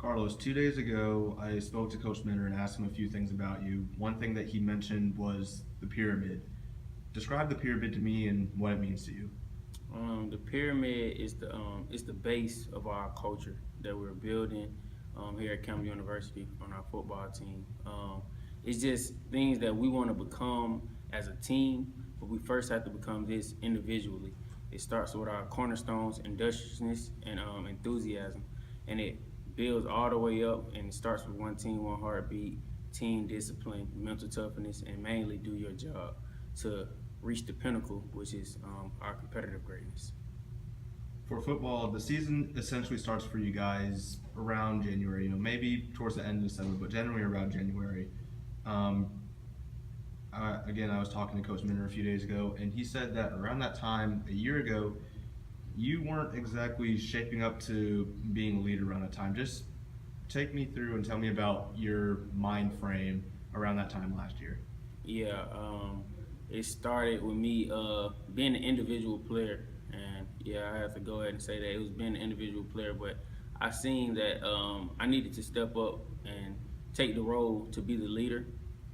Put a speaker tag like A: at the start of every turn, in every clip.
A: Carlos, 2 days ago, I spoke to Coach Minner and asked him a few things about you. One thing that he mentioned was the pyramid. Describe the pyramid to me and what it means to you.
B: The pyramid is the base of our culture that we're building here at Campbell University on our football team. It's just things that we want to become as a team, but we first have to become this individually. It starts with our cornerstones, industriousness, and enthusiasm, and it builds all the way up. And it starts with one team, one heartbeat, team discipline, mental toughness, and mainly do your job to reach the pinnacle, which is our competitive greatness.
A: For football, the season essentially starts for you guys around January, maybe towards the end of December, but generally around January. Um, again, I was talking to Coach Minner a few days ago, and he said that around that time, a year ago, you weren't exactly shaping up to being a leader around that time. Just take me through and tell me about your mind frame around that time last year.
B: Yeah, it started with me being an individual player, and yeah, I have to go ahead and say that it was being an individual player, but I seen that I needed to step up and take the role to be the leader,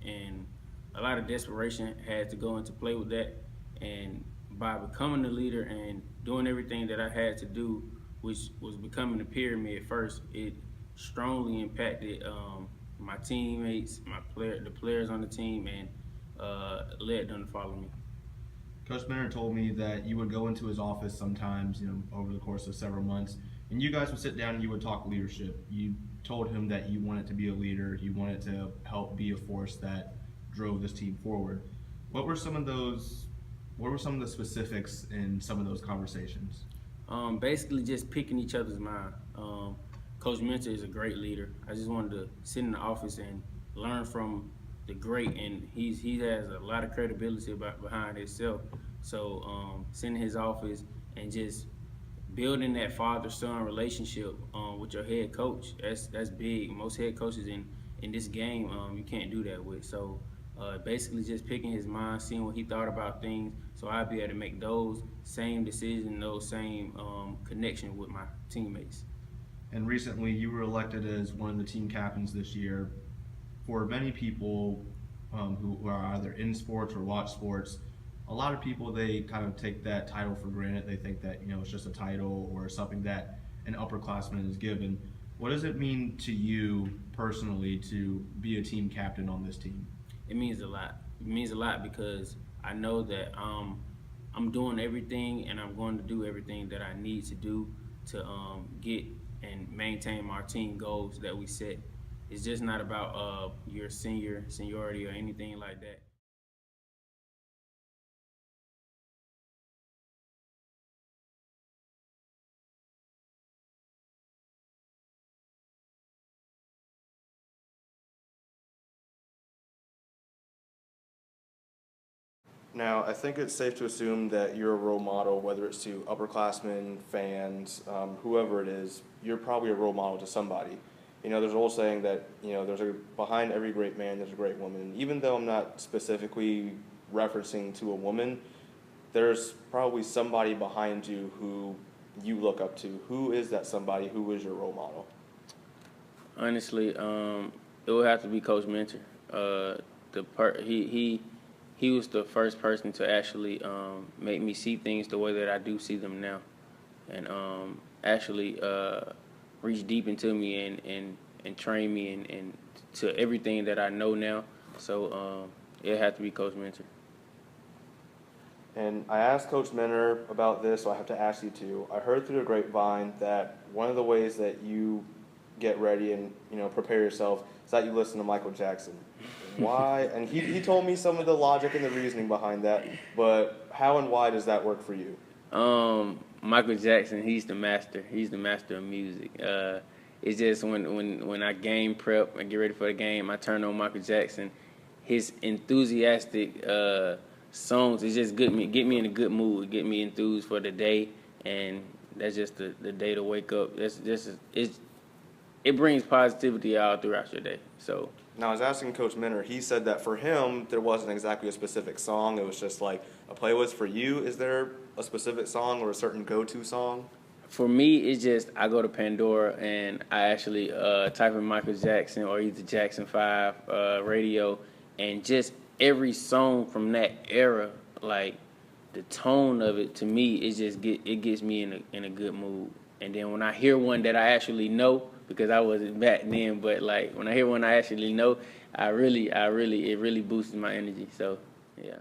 B: and a lot of desperation had to go into play with that, and by becoming the leader and doing everything that I had to do, which was becoming the pyramid first, it strongly impacted my teammates, the players on the team, and led them to follow me.
A: Coach Benner told me that you would go into his office sometimes, over the course of several months, and you guys would sit down and you would talk leadership. You told him that you wanted to be a leader, you wanted to help be a force that drove this team forward. What were some of those? What were some of the specifics in some of those conversations?
B: Basically, just picking each other's mind. Coach Mentor is a great leader. I just wanted to sit in the office and learn from the great, and he has a lot of credibility behind himself. So sitting in his office and just building that father son relationship with your head coach, that's big. Most head coaches in this game, you can't do that with. So basically just picking his mind, seeing what he thought about things, so I'd be able to make those same decisions, those same connection with my teammates.
A: And recently, you were elected as one of the team captains this year. For many people who are either in sports or watch sports, a lot of people they kind of take that title for granted. They think that it's just a title or something that an upperclassman is given. What does it mean to you personally to be a team captain on this team?
B: It means a lot. It means a lot because I know that I'm doing everything and I'm going to do everything that I need to do to get and maintain our team goals that we set. It's just not about your seniority or anything like that.
C: Now, I think it's safe to assume that you're a role model, whether it's to upperclassmen, fans, whoever it is, you're probably a role model to somebody. There's an old saying that, behind every great man, there's a great woman. And even though I'm not specifically referencing to a woman, there's probably somebody behind you who you look up to. Who is that somebody? Who is your role model?
B: Honestly, it would have to be Coach Mentor. The per he was the first person to actually make me see things the way that I do see them now, and actually reach deep into me and train me and to everything that I know now. So it had to be Coach Mentor.
C: And I asked Coach Minner about this, so I have to ask you too. I heard through the grapevine that one of the ways that you get ready and prepare yourself is that you listen to Michael Jackson. Why? And he told me some of the logic and the reasoning behind that, but how and why does that work for you?
B: Michael Jackson, he's the master. He's the master of music. It's just when I game prep and get ready for the game, I turn on Michael Jackson. His enthusiastic songs, it just get me in a good mood, get me enthused for the day, and that's just the day to wake up. It brings positivity all throughout your day. So
C: Now, I was asking Coach Minner. He said that for him, there wasn't exactly a specific song. It was just like a playlist for you. Is there a specific song or a certain go-to song?
B: For me, it's just I go to Pandora and I actually type in Michael Jackson or either Jackson 5 radio, and just every song from that era, like the tone of it, to me, it gets me in a good mood. And then when I hear one that I actually know, because I wasn't back then, but like when I hear one I actually know, it really boosts my energy. So yeah.